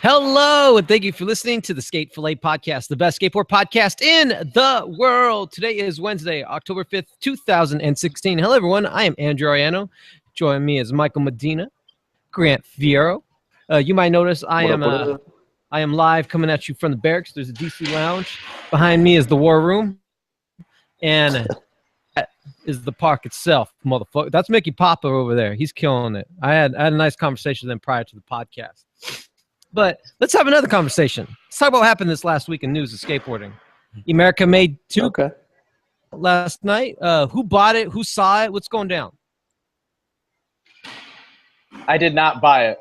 Hello, and thank you for listening to the Fillet podcast, the best skateboard podcast in the world. Today is Wednesday, October 5th, 2016. Hello, everyone. I am Andrew Ariano. Joining me is Michael Medina, Grant Fiero. You might notice I am live coming at you from the barracks. There's a DC lounge. Behind me is the war room, and that is the park itself, motherfucker. That's Mickey Papa over there. He's killing it. I had a nice conversation with him prior to the podcast. But let's have another conversation. Let's talk about what happened this last week in news of skateboarding. America made two last night. Who bought it? Who saw it? What's going down? I did not buy it.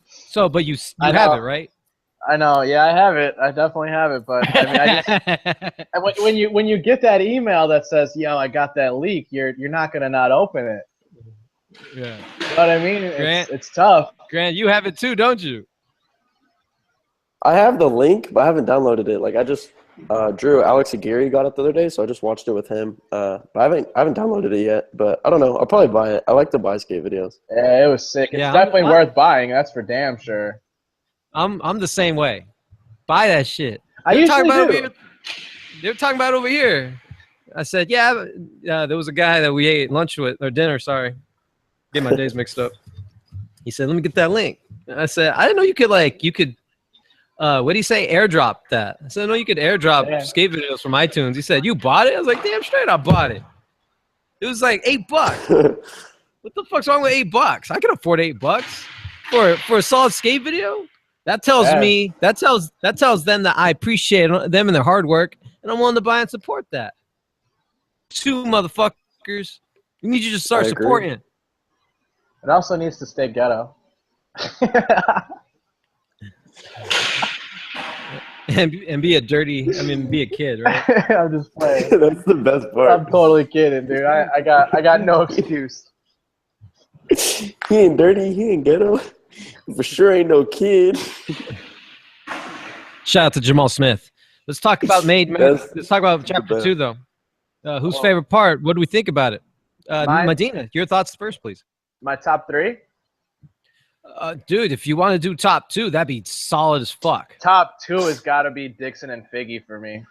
So, but you have it, right? I know. Yeah, I have it. I definitely have it. But I mean, when you get that email that says, "Yo, I got that leak," you're not gonna not open it. Yeah. You know what I mean? It's tough. Grant, you have it too, don't you? I have the link, but I haven't downloaded it. Like I just Alex Aguirre got it the other day, so I just watched it with him. But I haven't downloaded it yet. But I don't know. I'll probably buy it. I like to buy skate videos. Yeah, it was sick. It's definitely worth buying. That's for damn sure. I'm the same way. Buy that shit. They were talking about it over here. I said, yeah. There was a guy that we ate lunch with or dinner. Sorry, get my days mixed up. He said, "Let me get that link." And I said, "I didn't know you could what do you say? Airdrop that." I said, "No, you could airdrop skate videos from iTunes." He said, "You bought it?" I was like, "Damn straight, I bought it." It was like $8. What the fuck's wrong with $8? I can afford $8 for a solid skate video. That tells me that tells them that I appreciate them and their hard work, and I'm willing to buy and support that. Two motherfuckers, we need you to start supporting it. It also needs to stay ghetto. and be a kid, right? I'm just playing. That's the best part. I'm totally kidding, dude. I got no excuse. He ain't dirty. He ain't ghetto. For sure ain't no kid. Shout out to Jamal Smith. Let's talk about Let's talk about chapter 2, though. Whose favorite part? What do we think about it? Medina, your thoughts first, please. My top 3? Dude, if you want to do top 2, that'd be solid as fuck. Top 2 has got to be Dixon and Figgy for me.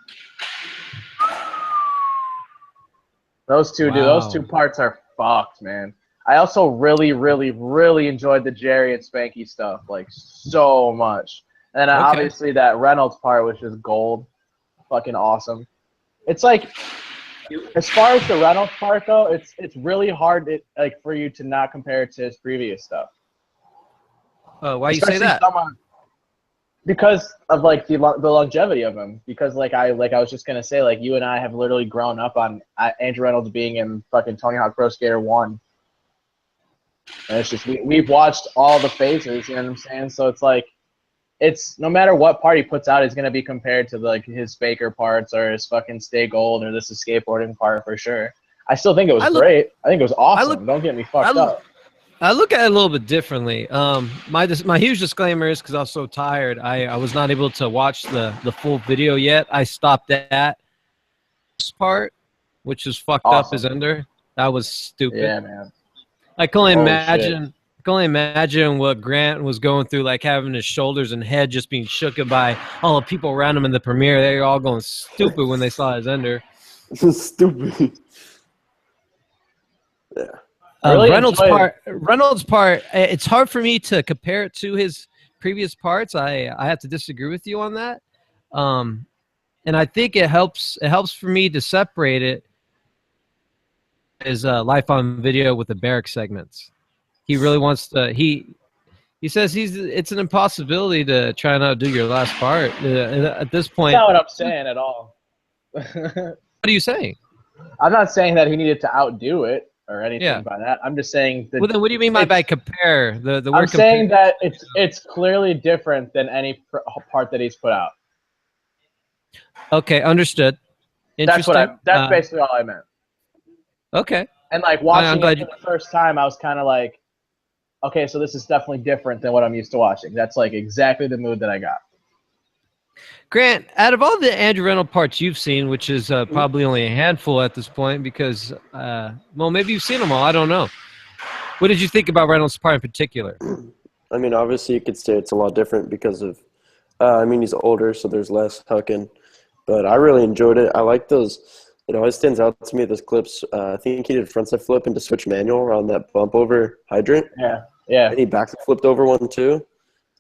Those two, dude. Those two parts are fucked, man. I also really, really, really enjoyed the Jerry and Spanky stuff, like, so much. And then obviously that Reynolds part, which is gold. Fucking awesome. It's like, as far as the Reynolds part, though, it's really hard for you to not compare it to his previous stuff. Why you say that? Because of like the longevity of him. Because I was just gonna say, like, you and I have literally grown up on Andrew Reynolds being in fucking Tony Hawk Pro Skater 1. And it's just we've watched all the phases, you know what I'm saying? So it's like, it's no matter what part he puts out, it's gonna be compared to like his Faker parts or his fucking Stay Gold or This Is Skateboarding part for sure. I still think it was great. I think it was awesome. Don't get me fucked up. I look at it a little bit differently. My huge disclaimer is because I was so tired, I was not able to watch the full video yet. I stopped at this part, which is fucked up as Ender. That was stupid. Yeah, man. I can only imagine what Grant was going through, like having his shoulders and head just being shook by all the people around him in the premiere. They were all going stupid when they saw his Ender. This is stupid. Yeah. Reynolds part. It's hard for me to compare it to his previous parts. I have to disagree with you on that. And I think it helps for me to separate it as life on video with the barrack segments. He really wants to. He says it's an impossibility to try and outdo your last part. At this point, that's not what I'm saying at all. What are you saying? I'm not saying that he needed to outdo it or anything by that. I'm just saying that. Well, then what do you mean by compare? The word I'm saying that it's clearly different than any part that he's put out. Okay, understood. Interesting. That's basically all I meant. Okay. And like watching it for the first time, I was kind of like, okay, so this is definitely different than what I'm used to watching. That's like exactly the mood that I got. Grant, out of all the Andrew Reynolds parts you've seen, which is probably only a handful at this point because, well, maybe you've seen them all. I don't know. What did you think about Reynolds' part in particular? I mean, obviously you could say it's a lot different because of, he's older, so there's less hucking. But I really enjoyed it. I like those. It always stands out to me, those clips. I think he did frontside flip into switch manual on that bump over hydrant. Yeah. And he back flipped over one too.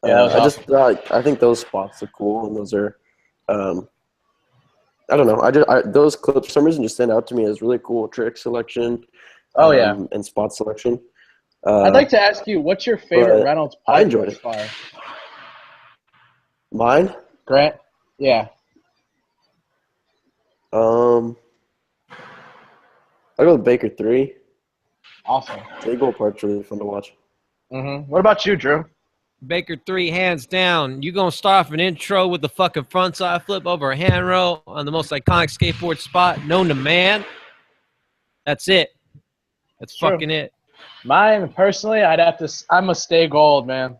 Yeah, that was awesome. I think those spots are cool, and those are, I don't know. Those clips for some reason just stand out to me as really cool trick selection. Oh, yeah. And spot selection. I'd like to ask you, what's your favorite Reynolds part I enjoyed thus it. far? Mine? Grant? Yeah. I'll go with Baker 3. Awesome. The goal part's really fun to watch. What about you, Drew? Baker 3, hands down. You gonna start off an intro with the fucking frontside flip over a hand roll on the most iconic skateboard spot known to man. That's it. That's True. fucking it. Mine, personally, I'm a stay gold, man.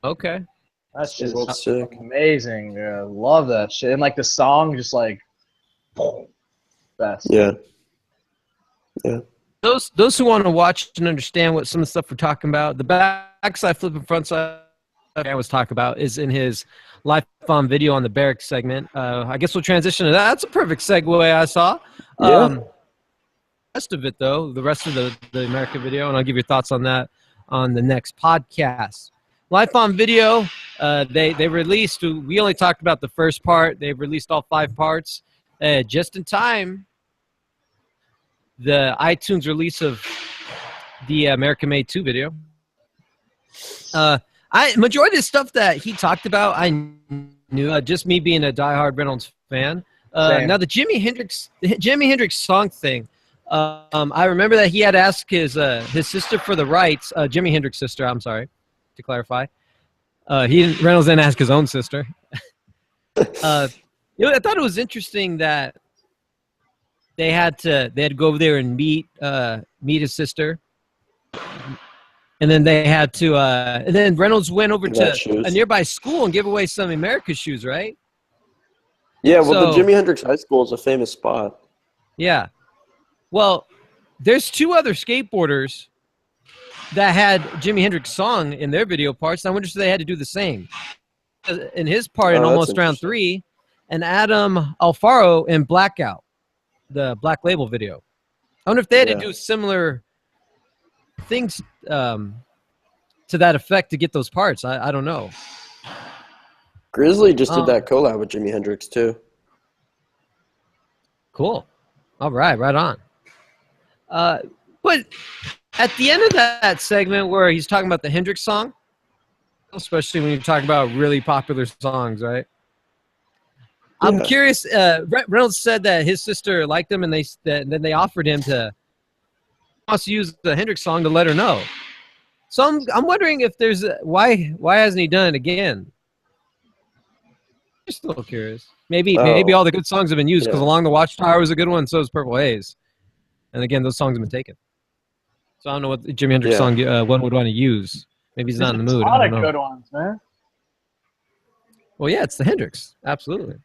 Okay. That's just sick. amazing. Yeah, love that shit. And, like, the song just, like, best. Yeah. Those who want to watch and understand what some of the stuff we're talking about, the backside flip and frontside I was talking about is in his live on video on the Barracks segment. I guess we'll transition to that. That's a perfect segue I saw. Yeah. Rest of it, though, the rest of the America video, and I'll give you thoughts on that on the next podcast. Live on video, they released, we only talked about the first part. They've released all 5 parts just in time. The iTunes release of the America Made 2 video. Majority of the stuff that he talked about, I knew, just me being a diehard Reynolds fan. Now the Jimi Hendrix song thing, I remember that he had asked his sister for the rights, Jimi Hendrix's sister, I'm sorry, to clarify. Reynolds didn't ask his own sister. I thought it was interesting that they had to go over there and meet his sister. And then they had to and then Reynolds went over to a nearby school and gave away some America shoes, right? Yeah, well, the Jimi Hendrix High School is a famous spot. Yeah. Well, there's 2 other skateboarders that had Jimi Hendrix song in their video parts. I wonder if they had to do the same. In his part in Almost Round 3, and Adam Alfaro in Blackout, the Black Label video. I wonder if they had to do similar things to that effect to get those parts. I don't know. Grizzly just did that collab with Jimi Hendrix too. Cool. All right, right on. But at the end of that segment where he's talking about the Hendrix song, especially when you're talking about really popular songs, right? Yeah. I'm curious. Reynolds said that his sister liked him, and then they offered him to use the Hendrix song to let her know. So I'm wondering if there's why hasn't he done it again? Just a little curious. Maybe all the good songs have been used because Along the Watchtower was a good one. So is Purple Haze, and again those songs have been taken. So I don't know what Jimi Hendrix song one would want to use. Maybe he's not in the mood. A lot of good ones, man. Well, yeah, it's the Hendrix, absolutely.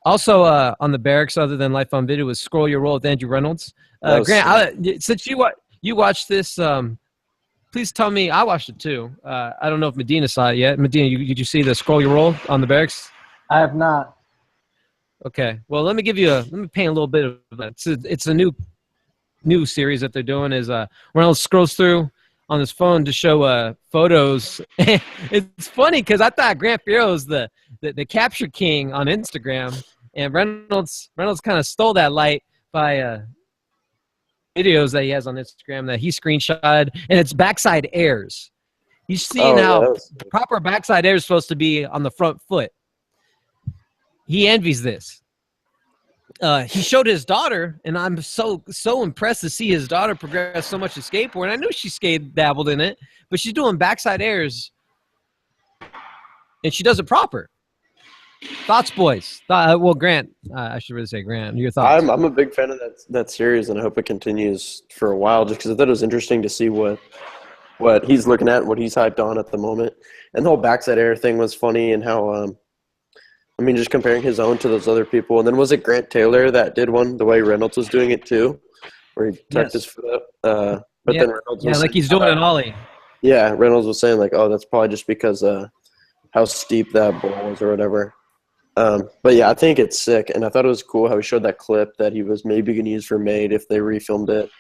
Also on the Barracks, other than Life on Video, was Scroll Your Roll with Andrew Reynolds. Grant, since you watched this, please tell me. I watched it too. I don't know if Medina saw it yet. Medina, did you see the Scroll Your Roll on the Barracks? I have not. Okay. Well, let me paint a little bit of that. It's a new series that they're doing. Is Reynolds scrolls through on his phone to show photos. It's funny because I thought Grant Fierro's the capture king on Instagram, and Reynolds kind of stole that light by videos that he has on Instagram that he screenshotted, and it's backside airs. You've seen how proper backside air is supposed to be on the front foot. He envies this. He showed his daughter, and I'm so impressed to see his daughter progress so much in skateboard. I knew she dabbled in it, but she's doing backside airs, and she does it proper. Thoughts, boys? Well, Grant, I should really say Grant. Your thoughts? I'm a big fan of that series, and I hope it continues for a while, just because I thought it was interesting to see what he's looking at, what he's hyped on at the moment, and the whole backside air thing was funny, and how just comparing his own to those other people. And then was it Grant Taylor that did one the way Reynolds was doing it too, where he tucked his foot up? But yeah, then Reynolds was like saying, he's doing an ollie. yeah, Reynolds was saying like, oh, that's probably just because how steep that bowl was or whatever. But yeah, I think it's sick, and I thought it was cool how he showed that clip that he was maybe going to use for Made if they refilmed it.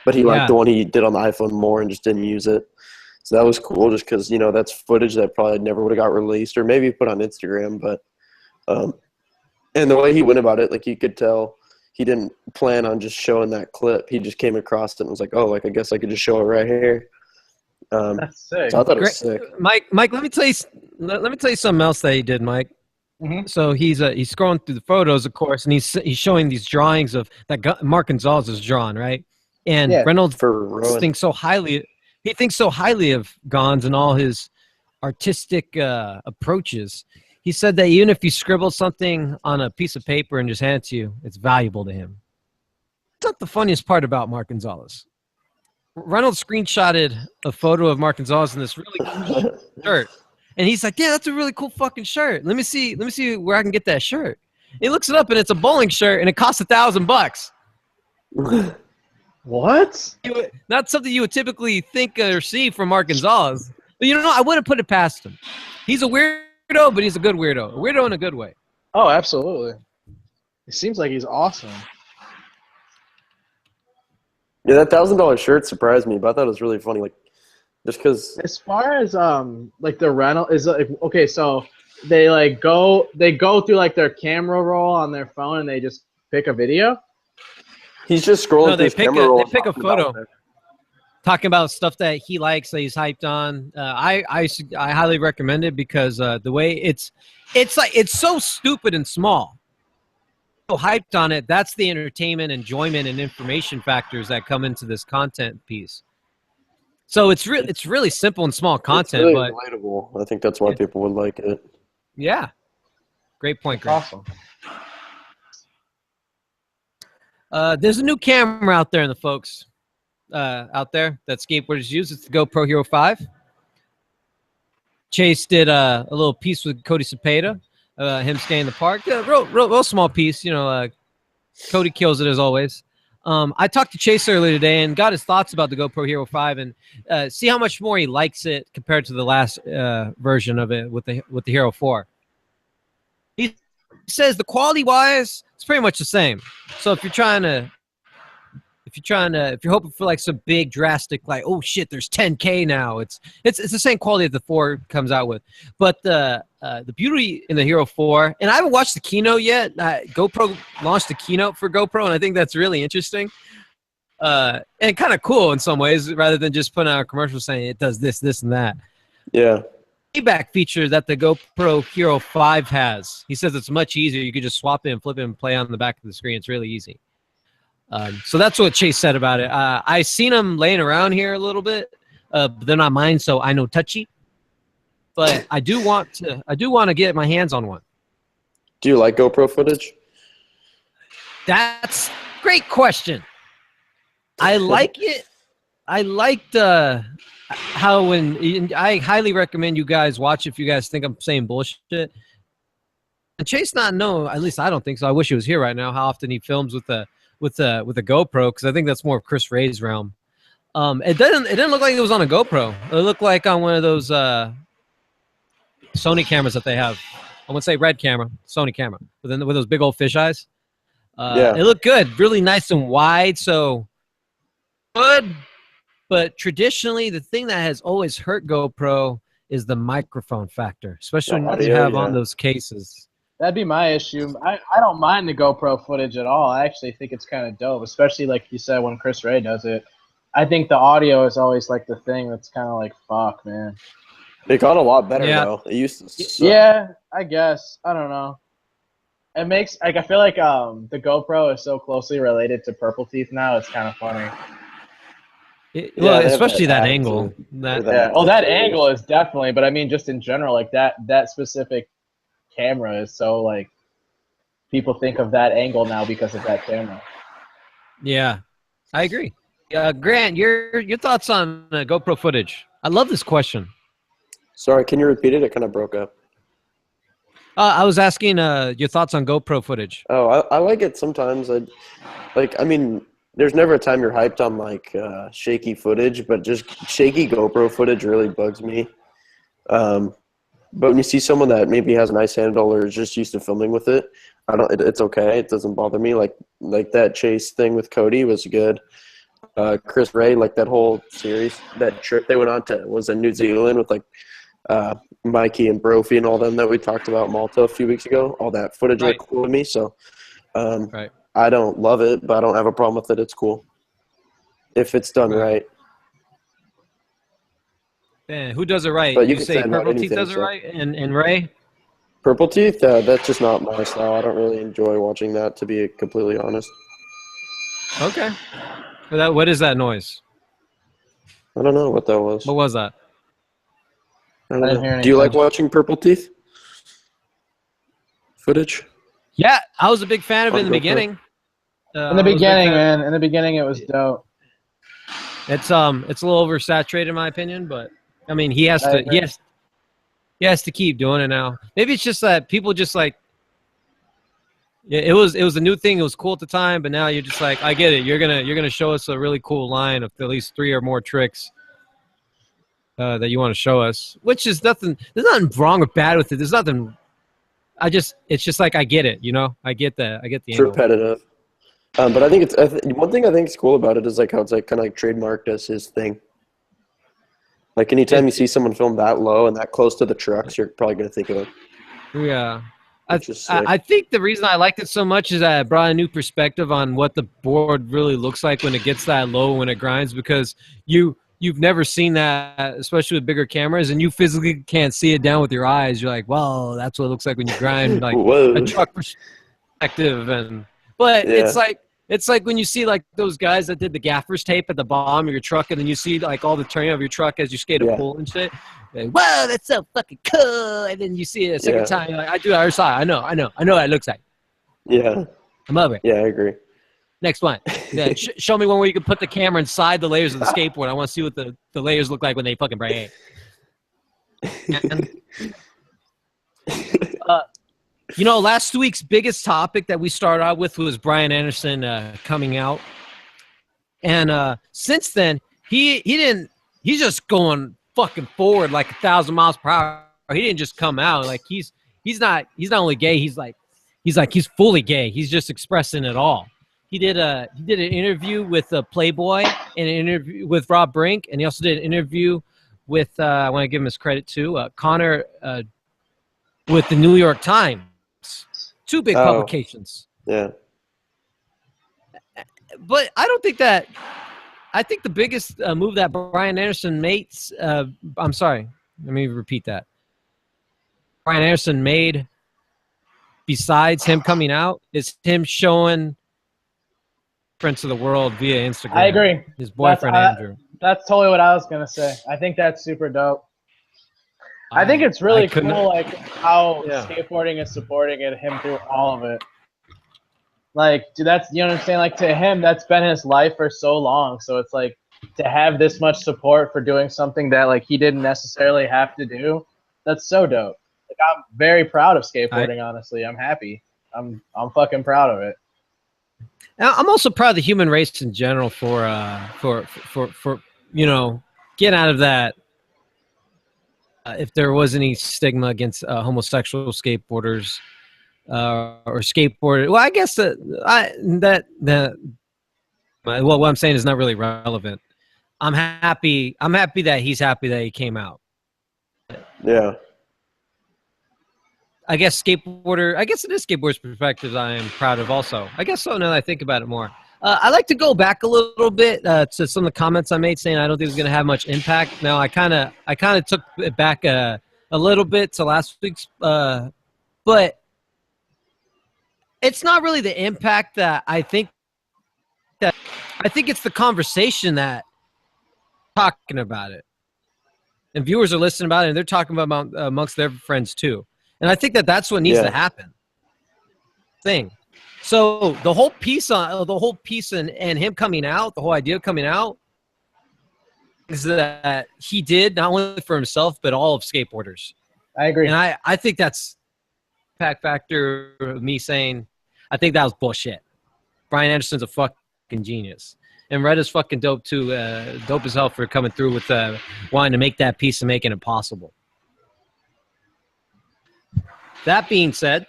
But he liked the one he did on the iPhone more and just didn't use it. So that was cool just because, you know, that's footage that probably never would have got released or maybe put on Instagram. But and the way he went about it, like you could tell he didn't plan on just showing that clip. He just came across it and was like, oh, like I guess I could just show it right here. That's sick. So I thought it was sick. Mike, let me tell you something else that he did, Mike. Mm-hmm. So he's scrolling through the photos, of course, and he's showing these drawings of that Mark Gonzalez has drawn, right? And Reynolds thinks so highly. He thinks so highly of Gons and all his artistic approaches. He said that even if you scribble something on a piece of paper and just hand it to you, it's valuable to him. That's not the funniest part about Mark Gonzalez. Reynolds screenshotted a photo of Mark Gonzalez in this really cool shirt. And he's like, yeah, that's a really cool fucking shirt. Let me see where I can get that shirt. He looks it up, and it's a bowling shirt, and it costs $1,000. What? Not something you would typically think or see from Mark Gonzalez. But, you know, I wouldn't put it past him. He's a weirdo, but he's a good weirdo. A weirdo in a good way. Oh, absolutely. It seems like he's awesome. Yeah, that $1,000 shirt surprised me, but I thought it was really funny. Like, just because. As far as like the rental is like, okay, so they go through like their camera roll on their phone and they just pick a video. He's just scrolling. No, they pick a photo. Talking about stuff that he likes, that he's hyped on. I highly recommend it because the way it's so stupid and small. So hyped on it. That's the entertainment, enjoyment, and information factors that come into this content piece. So it's really simple and small content, it's really but relatable. I think that's why people would like it. Yeah, great point, Greg. Awesome. There's a new camera out there, in the folks out there that skateboarders use. It's the GoPro Hero 5. Chase did a little piece with Cody Cepeda, him skating in the park. Real small piece. You know, Cody kills it as always. I talked to Chase earlier today and got his thoughts about the GoPro Hero 5 and see how much more he likes it compared to the last version of it with the Hero 4. He says the quality-wise, it's pretty much the same. So if you're hoping for like some big drastic, like, oh shit, there's 10K now. It's the same quality that the 4 comes out with. But the beauty in the Hero 4, and I haven't watched the keynote yet. GoPro launched the keynote for GoPro, and I think that's really interesting. And kind of cool in some ways, rather than just putting out a commercial saying it does this, this, and that. Yeah. Feedback feature that the GoPro Hero 5 has. He says it's much easier. You could just swap it and flip it and play on the back of the screen. It's really easy. So that's what Chase said about it. I seen them laying around here a little bit, but they're not mine, so I know touchy. But I do want to get my hands on one. Do you like GoPro footage? That's a great question. I like it. I liked how when I highly recommend you guys watch if you guys think I'm saying bullshit. And Chase not know, at least I don't think so. I wish he was here right now. How often he films with a GoPro, because I think that's more of Chris Ray's realm. It didn't look like it was on a GoPro. It looked like on one of those Sony cameras that they have. I wouldn't say red camera, Sony camera, with those big old fish eyes. It looked good, really nice and wide. So good, but traditionally the thing that has always hurt GoPro is the microphone factor, especially when you have on those cases. That'd be my issue. I don't mind the GoPro footage at all. I actually think it's kind of dope, especially like you said when Chris Ray does it. I think the audio is always like the thing that's kind of like, fuck, man. It got a lot better though. It used to suck. Yeah, I guess. I don't know. It makes like I feel like the GoPro is so closely related to Purple Teeth now. It's kind of funny. Well, especially that angle. That angle is definitely. But I mean, just in general, like that specific camera is so like people think of that angle now because of that camera. Yeah, I agree. Grant, your thoughts on GoPro footage? I love this question. Sorry, can you repeat it? It kind of broke up. I was asking your thoughts on GoPro footage. Oh, I like it sometimes. I mean, there's never a time you're hyped on like shaky footage, but just shaky GoPro footage really bugs me. But when you see someone that maybe has a nice handle or is just used to filming with it, it's okay. It doesn't bother me. Like that chase thing with Cody was good. Chris Ray, like that whole series, that trip they went on to was in New Zealand with like Mikey and Brophy and all them that we talked about Malta a few weeks ago. All that footage Right. looked cool to me. So Right. I don't love it, but I don't have a problem with it. It's cool if it's done right. Man, who does it right? But you You can say say about Purple Teeth anything, does it so. right, and Ray. Purple Teeth, that's just not my style. I don't really enjoy watching that, to be completely honest. Okay. What is that noise? I don't know what that was. What was that? I don't didn't know. hear Do you like anything. watching Purple Teeth footage? Yeah, I was a big fan of it in the On GoPro? beginning. In the beginning, man. In the beginning, it was dope. It's a little oversaturated in my opinion, but I mean he has I to agree. he has to keep doing it now. Maybe it's just that people just like it was a new thing. It was cool at the time, but now you're just like, I get it. You're gonna show us a really cool line of at least 3 or more tricks that you want to show us, which is nothing. There's nothing wrong or bad with it. There's nothing. It's just like I get it. You know, I get the It's angle. repetitive. But I think one thing I think is cool about it is like how it's like kind of like trademarked as his thing. Like anytime you see someone film that low and that close to the trucks, you're probably gonna think of him. Yeah. Which is sick. I think the reason I liked it so much is that it brought a new perspective on what the board really looks like when it gets that low, when it grinds, because you've never seen that, especially with bigger cameras, and you physically can't see it down with your eyes. You're like, well, that's what it looks like when you grind, like Whoa. a truck perspective. But Yeah. it's like when you see like those guys that did the gaffer's tape at the bottom of your truck, and then you see like all the turning of your truck as you skate a pull and shit. Like, whoa, that's so fucking cool. And then you see it a second time. You're like, I do the other side. I know what it looks like. Yeah. I'm over it. Yeah, I agree. Next one. Yeah, show me one where you can put the camera inside the layers of the skateboard. I want to see what the layers look like when they fucking break. You know, last week's biggest topic that we started out with was Brian Anderson coming out. And since then, he's just going fucking forward like 1,000 miles per hour. He didn't just come out. Like he's not only gay, he's fully gay. He's just expressing it all. He did an interview with Playboy and an interview with Rob Brink, and he also did an interview with I want to give him his credit too, Connor with the New York Times. 2 big publications. Yeah. But I don't think that. I think the biggest move that Brian Anderson makes. I'm sorry. Let me repeat that. Brian Anderson made, besides him coming out, is him showing friends of the world via Instagram. I agree. His boyfriend Andrew. That's totally what I was gonna say. I think that's super dope. I think it's really cool, like how skateboarding is supporting it, him through all of it. Like, dude, that's, you know what I'm saying? Like, to him, that's been his life for so long. So it's like, to have this much support for doing something that like he didn't necessarily have to do, that's so dope. Like, I'm very proud of skateboarding. Honestly, I'm happy. I'm fucking proud of it. I'm also proud of the human race in general for you know, getting out of that. If there was any stigma against homosexual skateboarders or skateboarders, well, I guess well, what I'm saying is not really relevant. I'm happy that he's happy that he came out. Yeah. I guess it is skateboarders' perspective I am proud of also. I guess so now that I think about it more. I like to go back a little bit to some of the comments I made saying I don't think it's going to have much impact. Now, I kind of took it back a little bit to last week's, but it's not really the impact that I think it's the conversation that talking about it. And viewers are listening about it, and they're talking about amongst their friends too. And I think that's what needs to happen. So the whole piece and him coming out, the whole idea of coming out, is that he did not only for himself but all of skateboarders. I agree. And I think that's impact factor of me saying I think that was bullshit. Brian Anderson's a fucking genius. And Red is fucking dope too. Dope as hell for coming through with wanting to make that piece and making it possible. That being said,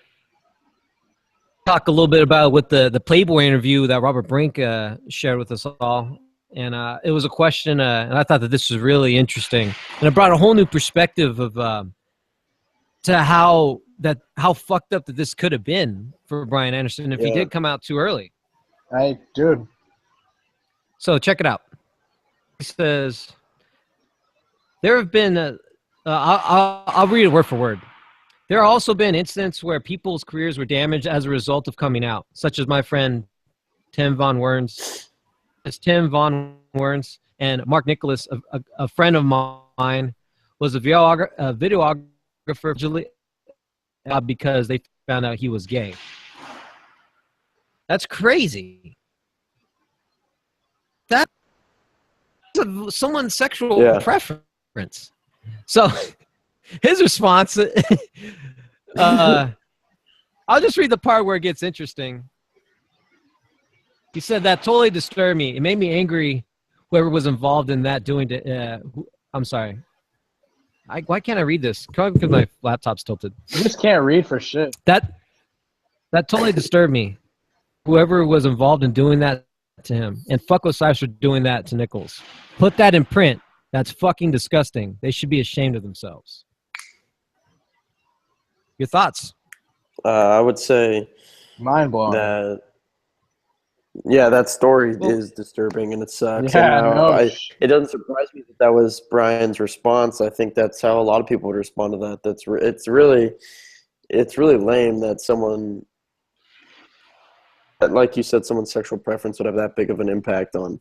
talk a little bit about with the Playboy interview that Robert Brink shared with us all. And it was a question, and I thought that this was really interesting. And it brought a whole new perspective of to how fucked up that this could have been for Brian Anderson if he did come out too early. Dude. So check it out. He says, there have been, I'll read it word for word. There have also been incidents where people's careers were damaged as a result of coming out, such as my friend Tim Von Werns. It's Tim Von Werns and Mark Nicholas, a friend of mine, was a videographer because they found out he was gay. That's crazy. That's someone's sexual preference. So his response, I'll just read the part where it gets interesting. He said, that totally disturbed me. It made me angry whoever was involved in that doing it. I'm sorry. Why can't I read this? Probably because my laptop's tilted. You just can't read for shit. That totally disturbed me. Whoever was involved in doing that to him. And fuck Osiris for doing that to Nichols. Put that in print. That's fucking disgusting. They should be ashamed of themselves. Your thoughts? I would say mind blowing. That story is disturbing and it sucks. Yeah, it doesn't surprise me that was Brian's response. I think that's how a lot of people would respond to that. It's really lame that someone, like you said, someone's sexual preference would have that big of an impact on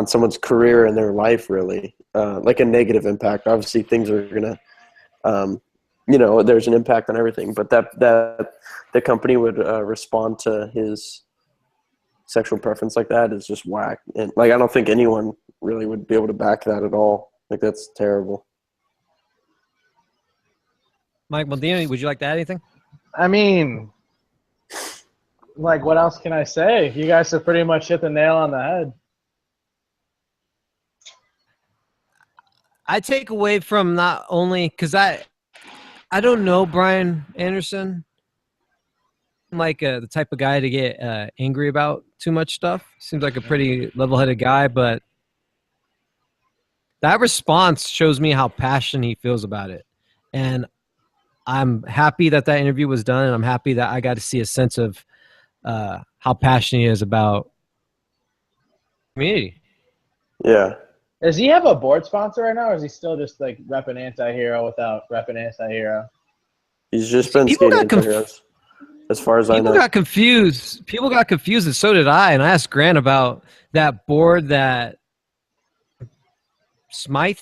someone's career and their life, really, like a negative impact. Obviously, things are gonna, there's an impact on everything, but that the company would respond to his sexual preference like that is just whack. And like, I don't think anyone really would be able to back that at all. Like, that's terrible. Mike Maldini, would you like to add anything? I mean, like, what else can I say? You guys have pretty much hit the nail on the head. I take away from not only because I don't know Brian Anderson, I'm like the type of guy to get angry about too much stuff. Seems like a pretty level-headed guy, but that response shows me how passionate he feels about it. And I'm happy that interview was done, and I'm happy that I got to see a sense of how passionate he is about community. Yeah. Does he have a board sponsor right now, or is he still just like repping Anti-Hero without repping Anti-Hero? He's just been skating Anti-Heroes, as far as I know. People got confused, and so did I. And I asked Grant about that board that Smythe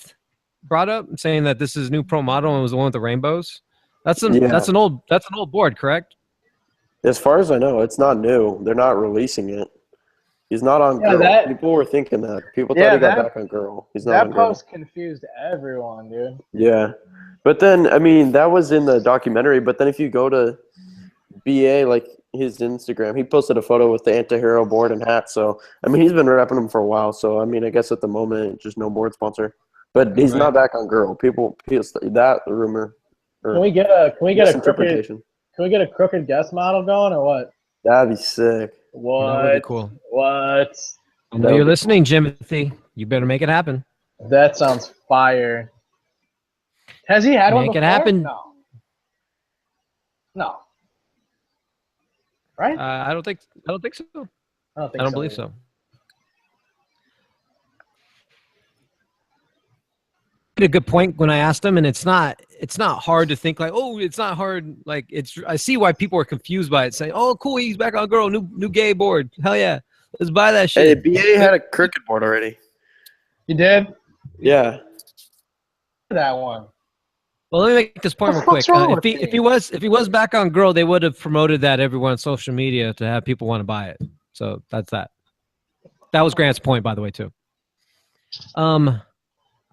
brought up, saying that this is new pro model and was the one with the rainbows. That's an old board, correct? As far as I know, it's not new. They're not releasing it. He's not on Girl. People were thinking that. People thought he got back on Girl. He's not on Girl. That post confused everyone, dude. Yeah. But then, I mean, that was in the documentary. But then if you go to BA, like his Instagram, he posted a photo with the Anti-Hero board and hat. So, I mean, he's been repping them for a while. So, I mean, I guess at the moment, just no board sponsor. But he's not back on Girl. People that rumor. Can we get a crooked guest model going or what? That'd be sick. What? That would be cool. What? I know you're listening, Jimothy. You better make it happen. That sounds fire. Has he had one before? Make it happen. No. Right? I don't think so. I don't believe so. A good point when I asked him, and it's not hard to think like, oh, it's not hard. Like I see why people are confused by it, saying, oh, cool, he's back on Girl, new gay board. Hell yeah, let's buy that shit. Hey, BA had a crooked board already. You did? Yeah. That one. Well, let me make this point real quick. If he was back on Girl, they would have promoted that everywhere on social media to have people want to buy it. So that's that. That was Grant's point, by the way, too.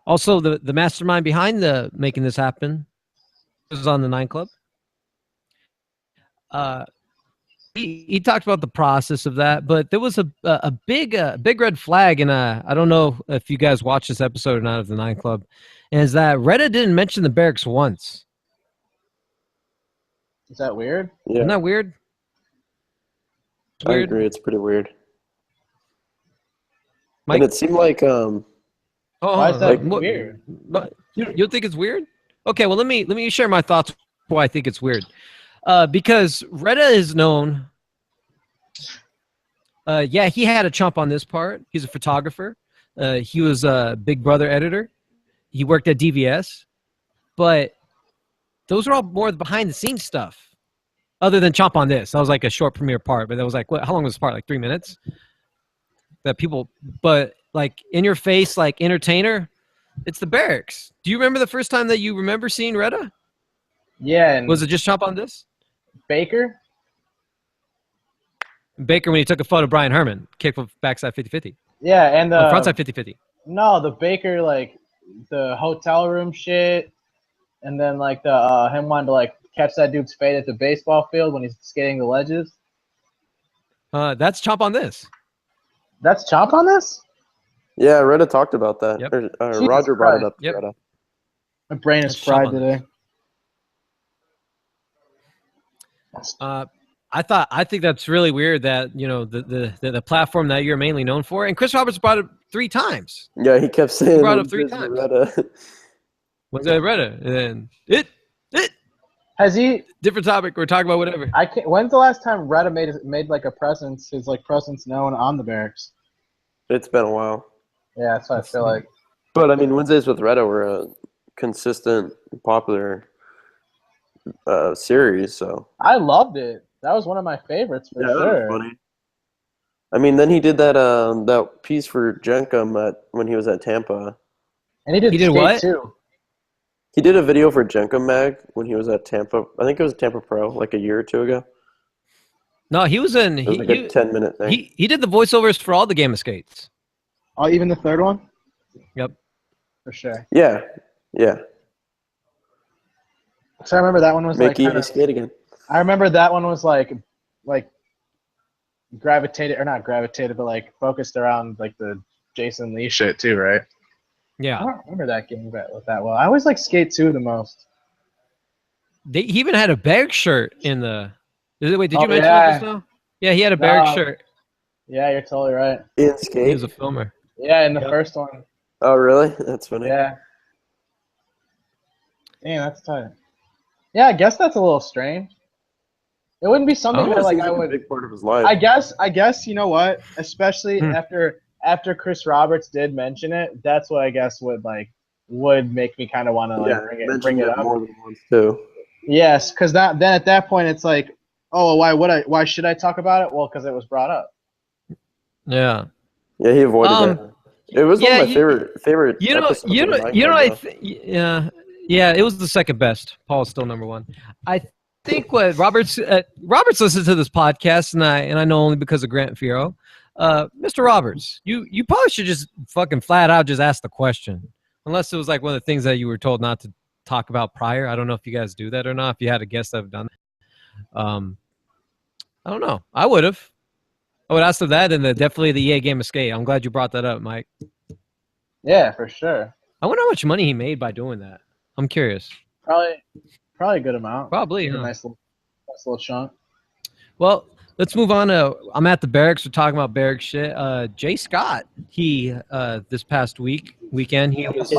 Also, the mastermind behind making this happen was on the 9 Club. he talked about the process of that, but there was a big red flag, and I don't know if you guys watched this episode or not of the Nine Club, and is that Retta didn't mention the barracks once. Is that weird? Yeah, Isn't that weird? I agree. It's pretty weird. Mike? And it seemed like Why is that what- weird? You think it's weird? Okay, well let me share my thoughts why I think it's weird. Because Retta is known. Yeah, he had a chump on this part. He's a photographer. He was a Big Brother editor. He worked at DVS, but those are all more behind the scenes stuff. Other than chomp on this, that was like a short premiere part, but that was like, what? How long was this part? Like 3 minutes. That people, but like in your face, like entertainer, it's the barracks. Do you remember the first time that you remember seeing Retta? Yeah, and Was it just chomp on this? Baker? Baker when he took a photo of Brian Herman, kick from backside 50-50. Yeah, and Frontside 50-50. no, the Baker, like the hotel room shit, and then like the him wanting to like catch that dude's fade at the baseball field when he's skating the ledges. That's chomp on this. That's Chomp on this? yeah, Retta talked about that. Yep. Or Roger brought it up. Yep. Retta. My brain is That's fried Chomp on today. I think that's really weird that, you know, the platform that you're mainly known for, and Chris Roberts brought it 3 times. Yeah, he kept saying brought it up 3 "This is times. Retta." Was that Retta? And then it Has he? different topic. We're talking about whatever. I can't. When's the last time Retta made like a presence? His like presence known on the barracks. It's been a while. Yeah, that's what I feel like. But I mean, Wednesdays with Retta were a consistent, popular series. So I loved it. That was one of my favorites for that was sure. funny. I mean, then he did that piece for Jenkum when he was at Tampa. And he did He did skate what? too. He did a video for Jenkum Mag when he was at Tampa. I think it was Tampa Pro, like a year or two ago. No, he was in. It was like a 10-minute thing. He did the voiceovers for all the Game of Skates. Oh, even the third one? Yep. For sure. Yeah. So I remember that one was Make like kinda, Evie skate again. I remember that one was like gravitated, or not gravitated, but like focused around like the Jason Lee shit too, right? I Yeah. don't remember that game that well. I always like Skate 2 the most. He even had a Berg shirt in the. Wait, did Oh, you mention yeah. that just now? Yeah, he had a Berg No. shirt. Yeah, you're totally right. In He skate. was a filmer. Yeah, in the Yep. first one. Oh, really? That's funny. Yeah. Damn, that's tight. Yeah, I guess that's a little strange. It wouldn't be something Oh, that like Seems I like a would. big part of his life. I guess you know what? Especially after Chris Roberts did mention it, that's what I guess would make me kind of want to like bring mentioned it up. more than once too. Yes, because then at that point it's like, oh, why should I talk about it? Well, because it was brought up. Yeah. Yeah, he avoided it. It was one of my favorite. episodes of the Nine Club, though. Yeah, it was the second best. Paul's still number 1. I think what Roberts listens to this podcast, and I know only because of Grant Fiero. Mr. Roberts, you probably should just fucking flat out just ask the question, unless it was like one of the things that you were told not to talk about prior. I don't know if you guys do that or not. If you had a guest that have done that, I don't know. I would have. I would ask them that, and definitely the EA game of skate. I'm glad you brought that up, Mike. Yeah, for sure. I wonder how much money he made by doing that. I'm curious. Probably a good amount. Probably. A Huh? nice little chunk. Well, let's move on to. I'm at the barracks. We're talking about barracks shit. Jay Scott. He this past weekend he was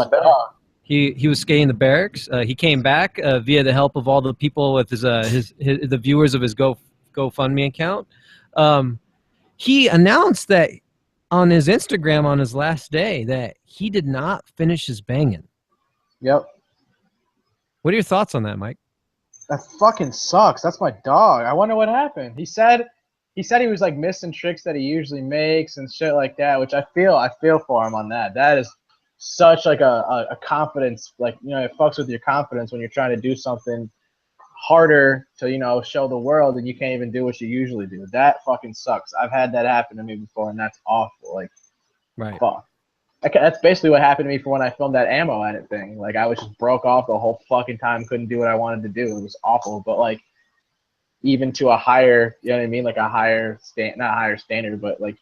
he was skating the barracks. He came back via the help of all the people with his the viewers of his GoFundMe account. He announced that on his Instagram on his last day that he did not finish his banging. Yep. What are your thoughts on that, Mike? That fucking sucks. That's my dog. I wonder what happened. He said he was like missing tricks that he usually makes and shit like that, which I feel for him on that. That is such like a confidence, like, you know, it fucks with your confidence when you're trying to do something harder to, you know, show the world and you can't even do what you usually do. That fucking sucks. I've had that happen to me before, and that's awful. Like, Right. fuck. That's basically what happened to me for when I filmed that ammo edit thing. Like, I was just broke off the whole fucking time, couldn't do what I wanted to do. It was awful. But like, even to a higher, you know what I mean, like a higher not a higher standard, but like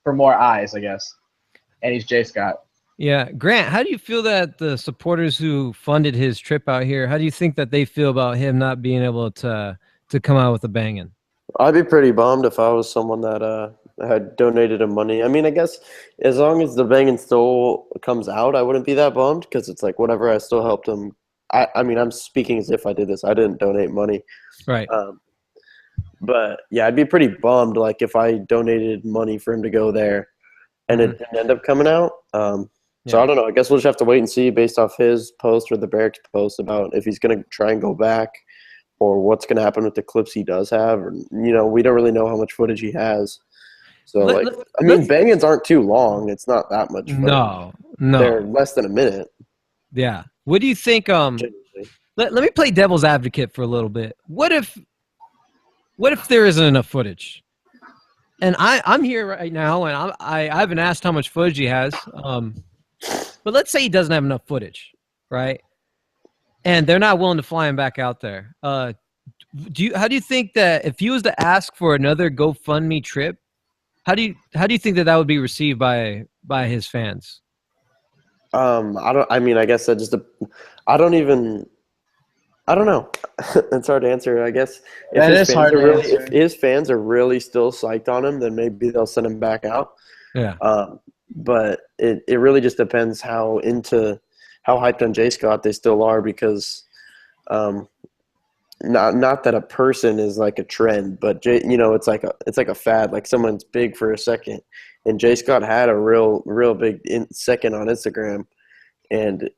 for more eyes, I guess. And he's J. Scott. Yeah, Grant, how do you feel that the supporters who funded his trip out here, how do you think that they feel about him not being able to come out with a banging? I'd be pretty bummed if I was someone that had donated him money. I mean, I guess as long as the banging still comes out, I wouldn't be that bummed because it's like whatever, I still helped him. I mean, I'm speaking as if I did this. I didn't donate money. Right. But yeah, I'd be pretty bummed like if I donated money for him to go there and it didn't end up coming out. So I don't know. I guess we'll just have to wait and see based off his post or the Barracks post about if he's going to try and go back or what's going to happen with the clips he does have. Or, you know, we don't really know how much footage he has. So, I mean, bangings aren't too long. It's not that much footage. No. They're less than a minute. Yeah. What do you think? Let me play devil's advocate for a little bit. What if there isn't enough footage? And I'm here right now, and I haven't asked how much footage he has. But let's say he doesn't have enough footage, right? And they're not willing to fly him back out there. How do you think that if he was to ask for another GoFundMe trip, how do you think that would be received by his fans? I mean, I guess I don't know. It's hard to answer. I guess if his fans are really still psyched on him, then maybe they'll send him back out. Yeah. But it really just depends how hyped on J. Scott they still are because not that a person is like a trend, but it's like a fad. Like someone's big for a second, and J. Scott had a real big second on Instagram, and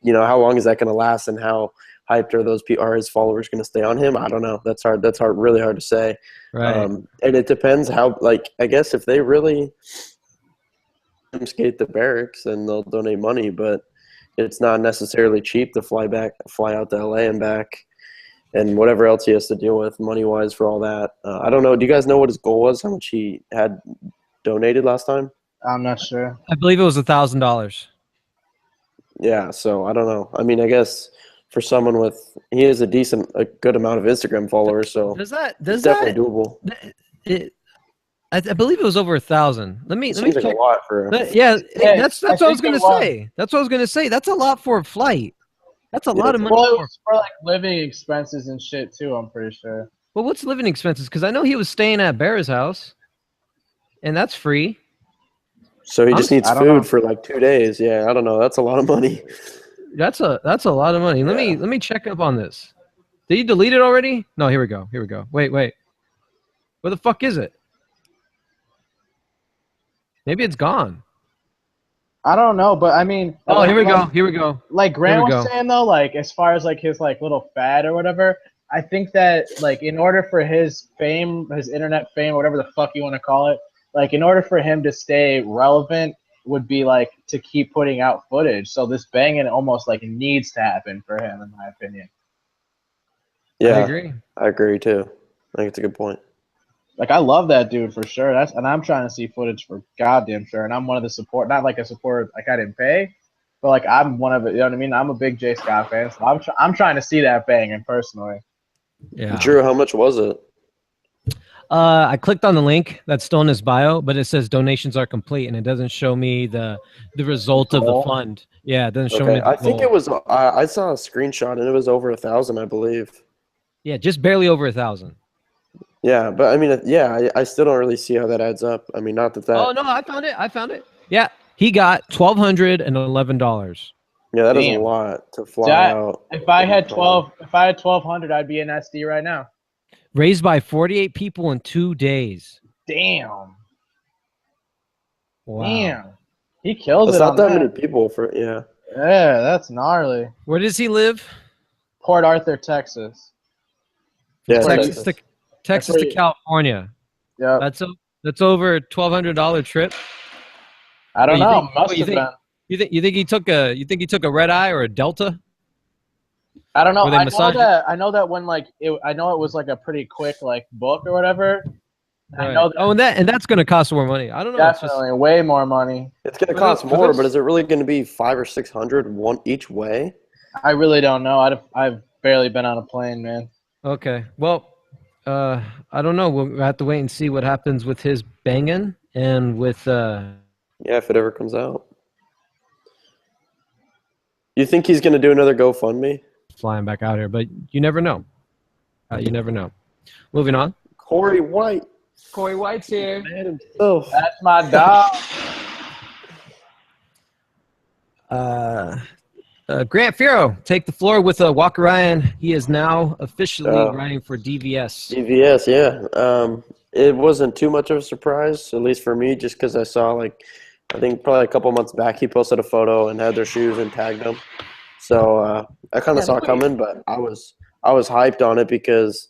how long is that going to last, and how hyped are his followers going to stay on him? I don't know. That's hard. Really hard to say. Right. And it depends how. Like I guess if they really skate the Barracks, then they'll donate money, but it's not necessarily cheap to fly out to LA and back, and whatever else he has to deal with money wise for all that. I don't know. Do you guys know what his goal was? How much he had donated last time? I'm not sure. I believe it was $1,000. Yeah, so I don't know. I mean, I guess for someone he has a good amount of Instagram followers, so it's definitely doable. I believe it was over 1,000. Let me check. Like a lot for. That's what I was gonna say. That's what I was gonna say. That's a lot for a flight. That's a lot of money. Well, it was for like living expenses and shit too. I'm pretty sure. Well, what's living expenses? Because I know he was staying at Bear's house, and that's free. So he just needs food for like 2 days. Yeah, I don't know. That's a lot of money. That's a lot of money. Yeah. Let me check up on this. Did you delete it already? No, here we go. Wait. Where the fuck is it? Maybe it's gone. I don't know, but I mean. Oh, here we go. Like Grant was saying though, like as far as like his like little fad or whatever, I think that like in order for his fame, his internet fame, whatever the fuck you want to call it, like in order for him to stay relevant would be like to keep putting out footage. So this banging almost like needs to happen for him, in my opinion. Yeah, I agree too. I think it's a good point. Like I love that dude for sure. And I'm trying to see footage for goddamn sure. And I'm one of the not like a supporter like I didn't pay, but like I'm one of it. You know what I mean? I'm a big J. Scott fan, so I'm trying to see that banging personally. Yeah. Drew, how much was it? I clicked on the link that's still in his bio, but it says donations are complete, and it doesn't show me the result of the fund. Yeah, it doesn't show me. I think it was. I saw a screenshot, and it was over 1,000, I believe. Yeah, just barely over 1,000. Yeah, but I mean, I still don't really see how that adds up. I mean, not that. Oh no, I found it. Yeah, he got $1,211. Yeah, that is a lot to fly out. If I had 1,200, I'd be in SD right now. Raised by 48 people in 2 days. Damn. Wow. Damn. He kills That's it. Not that many people for Yeah, that's gnarly. Where does he live? Port Arthur, Texas. Yeah, Texas to California. Yeah. That's over a $1,200 trip. I don't know. Must have been. You think he took a red eye or a Delta? I don't know. I know that when I know it was like a pretty quick like book or whatever. Right. I know that, and that's going to cost more money. I don't know. Definitely way more money. It's going to cost more, but is it really going to be $500 or $600 each way? I really don't know. I've barely been on a plane, man. Okay. Well, I don't know. We'll have to wait and see what happens with his banging and with Yeah, if it ever comes out. You think he's going to do another GoFundMe? flying back out here, but you never know. You never know. Moving on. Corey White. Corey White's here. Man himself. That's my dog. Grant Fierro, take the floor with Walker Ryan. He is now officially running for DVS. DVS, yeah. It wasn't too much of a surprise, at least for me, just because I saw, like, I think probably a couple months back he posted a photo and had their shoes and tagged them. So I kind of saw it coming, but I was hyped on it because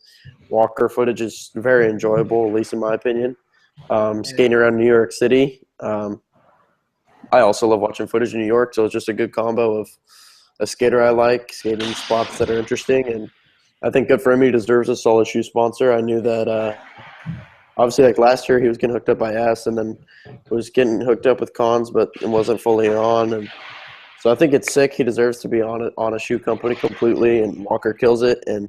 Walker footage is very enjoyable, at least in my opinion. Skating around New York City. I also love watching footage in New York, so it's just a good combo of a skater I like, skating spots that are interesting, and I think good for him. He deserves a solid shoe sponsor. I knew that obviously, like last year, he was getting hooked up by S, and then was getting hooked up with Cons, but it wasn't fully on. And so I think it's sick. He deserves to be on a shoe company completely, and Walker kills it. And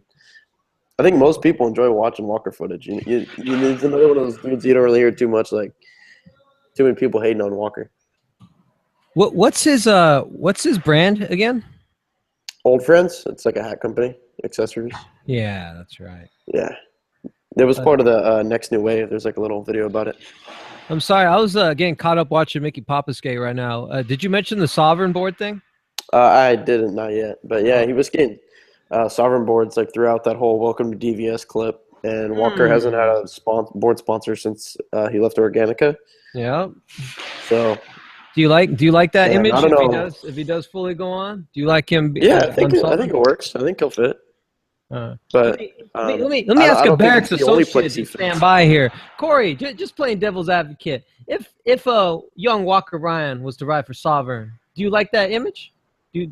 I think most people enjoy watching Walker footage. You need another one of those dudes you don't really hear too much, like too many people hating on Walker. What's his brand again? Old Friends. It's like a hat company, accessories. Yeah, that's right. Yeah. It was part of the Next New Wave. There's like a little video about it. I'm sorry. I was getting caught up watching Mickey Papa skate right now. Did you mention the Sovereign board thing? I didn't, not yet. But yeah, he was skating Sovereign boards like throughout that whole Welcome to DVS clip. And Walker hasn't had a board sponsor since he left Organica. Yeah. So do you like that yeah, image I don't know. if he does fully go on? Do you like him? Yeah, I think it works. I think he'll fit. But let me ask a Barracks associate to stand by here. Corey, just playing devil's advocate. If a young Walker Ryan was to ride for Sovereign, do you like that image? I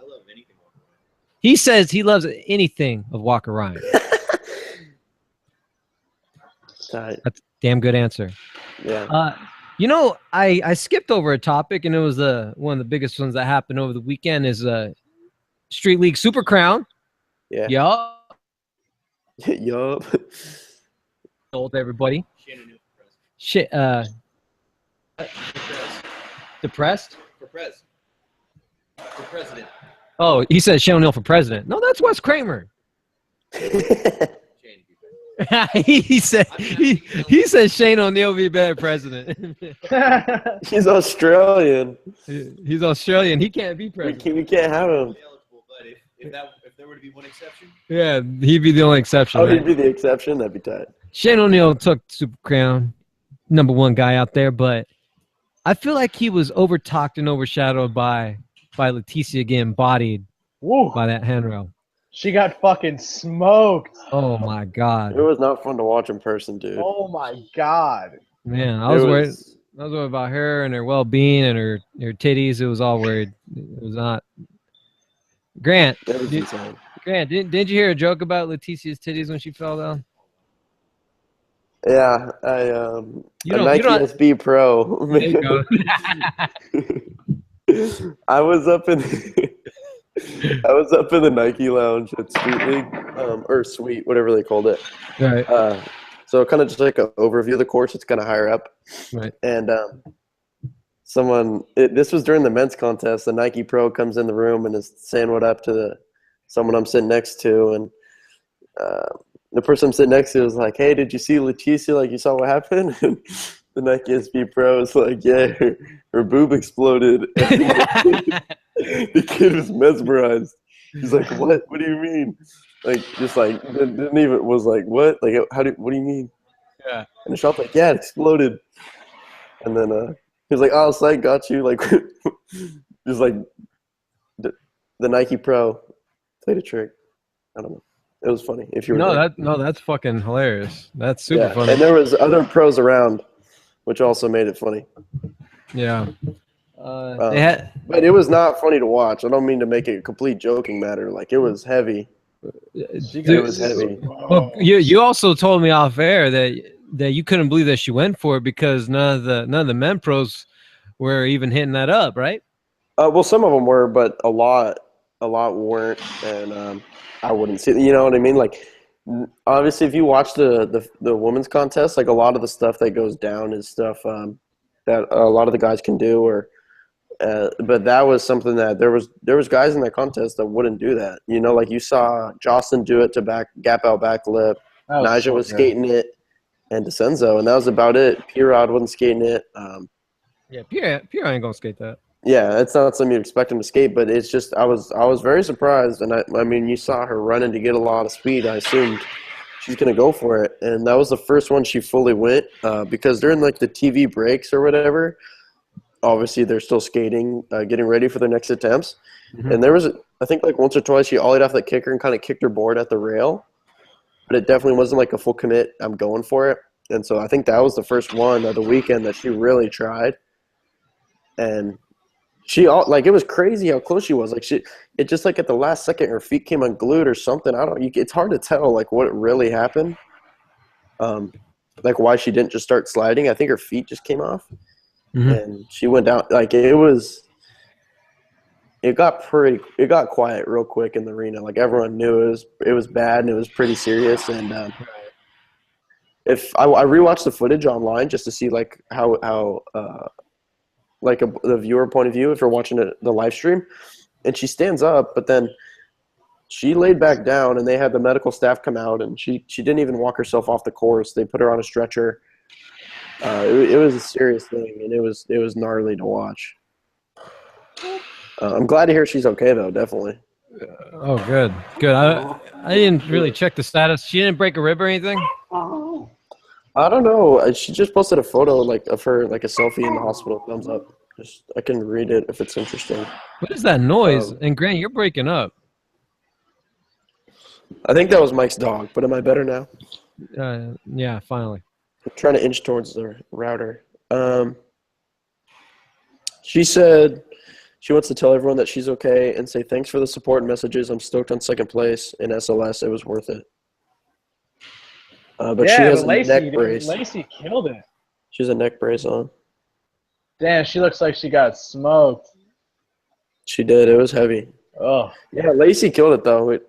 love anything Walker Ryan. He says he loves anything of Walker Ryan. That's a damn good answer. Yeah. I skipped over a topic, and it was one of the biggest ones that happened over the weekend is Street League Super Crown. Yeah. Yup. Yup. Told everybody. Shit. Depressed? For president. Oh, he said Shane O'Neill for president. No, that's Wes Kramer. he said Shane O'Neill be better president. He's Australian. He's Australian. He can't be president. We can't have him. But if there were to be one exception, yeah, he'd be the only exception. Oh, right? he'd be the exception. That'd be tight. Shane O'Neill took Super Crown, #1 guy out there, but I feel like he was overtalked and overshadowed by Leticia getting bodied by that handrail. She got fucking smoked. Oh my god! It was not fun to watch in person, dude. Oh my god. Man, I was worried. I was worried about her and her well-being and her titties. It was all worried. It was not. Grant, Grant, did you hear a joke about Leticia's titties when she fell down? Yeah, a Nike SB Pro. There you go. I was up in the Nike lounge at Sweet League, or Sweet, whatever they called it. Right. So kind of just like an overview of the course. It's kind of higher up. Right. And this was during the men's contest. The Nike Pro comes in the room and is saying what up to someone I'm sitting next to, and the person I'm sitting next to was like, "Hey, did you see Leticia? Like, you saw what happened?" And the Nike SB Pro is like, "Yeah, her boob exploded." The kid was mesmerized. He's like, "What? What do you mean?" Like, just like didn't even was like, "What? Like, what do you mean?" Yeah. And the shop's like, "Yeah, it exploded." And then he was like, "Oh, so I got you." Like, just like the Nike Pro played a trick. I don't know. It was funny. If you were that's fucking hilarious. That's super funny. And there was other pros around, which also made it funny. Yeah. But it was not funny to watch. I don't mean to make it a complete joking matter. Like, it was heavy. It was heavy. Well, you also told me off air that you couldn't believe that she went for it because none of the men pros were even hitting that up, right? Well, some of them were, but a lot weren't, and I wouldn't see. You know what I mean? Like, Obviously, if you watch the women's contest, like a lot of the stuff that goes down is stuff that a lot of the guys can do, or but that was something that there was guys in that contest that wouldn't do that. You know, like you saw Jocelyn do it to gap out back lip. Nyjah was skating it, and DeCenzo, and that was about it. P-Rod wasn't skating it. Yeah, Pierre ain't gonna skate that. Yeah, it's not something you'd expect him to skate, but it's just I was very surprised, and I mean, you saw her running to get a lot of speed. I assumed she's gonna go for it, and that was the first one she fully went because during like the TV breaks or whatever, obviously they're still skating, getting ready for their next attempts, and there was I think like once or twice she ollied off the kicker and kind of kicked her board at the rail, but it definitely wasn't like a full commit. I'm going for it, and so I think that was the first one of the weekend that she really tried, and. It was crazy how close she was. Like it just like at the last second, her feet came unglued or something. It's hard to tell like what really happened. Like why she didn't just start sliding. I think her feet just came off, and she went down. Like it got quiet real quick in the arena. Like everyone knew it was bad and it was pretty serious. And if I rewatched the footage online just to see like how. Like the viewer point of view if you're watching the live stream, and she stands up, but then she laid back down and they had the medical staff come out, and she didn't even walk herself off the course. They put her on a stretcher. It was a serious thing, and it was gnarly to watch. I'm glad to hear she's okay though, definitely. Oh, good. I didn't really check the status. She didn't break a rib or anything? I don't know. She just posted a photo like of her, like a selfie in the hospital. Thumbs up. I can read it if it's interesting. What is that noise? And Grant, you're breaking up. I think that was Mike's dog. But am I better now? Yeah, finally. I'm trying to inch towards the router. She said she wants to tell everyone that she's okay and say thanks for the support and messages. I'm stoked on second place in SLS. It was worth it. But she has a neck brace. Lacey killed it. She has a neck brace on. Damn, she looks like she got smoked. She did. It was heavy. Oh. Yeah, Lacey killed it, though. I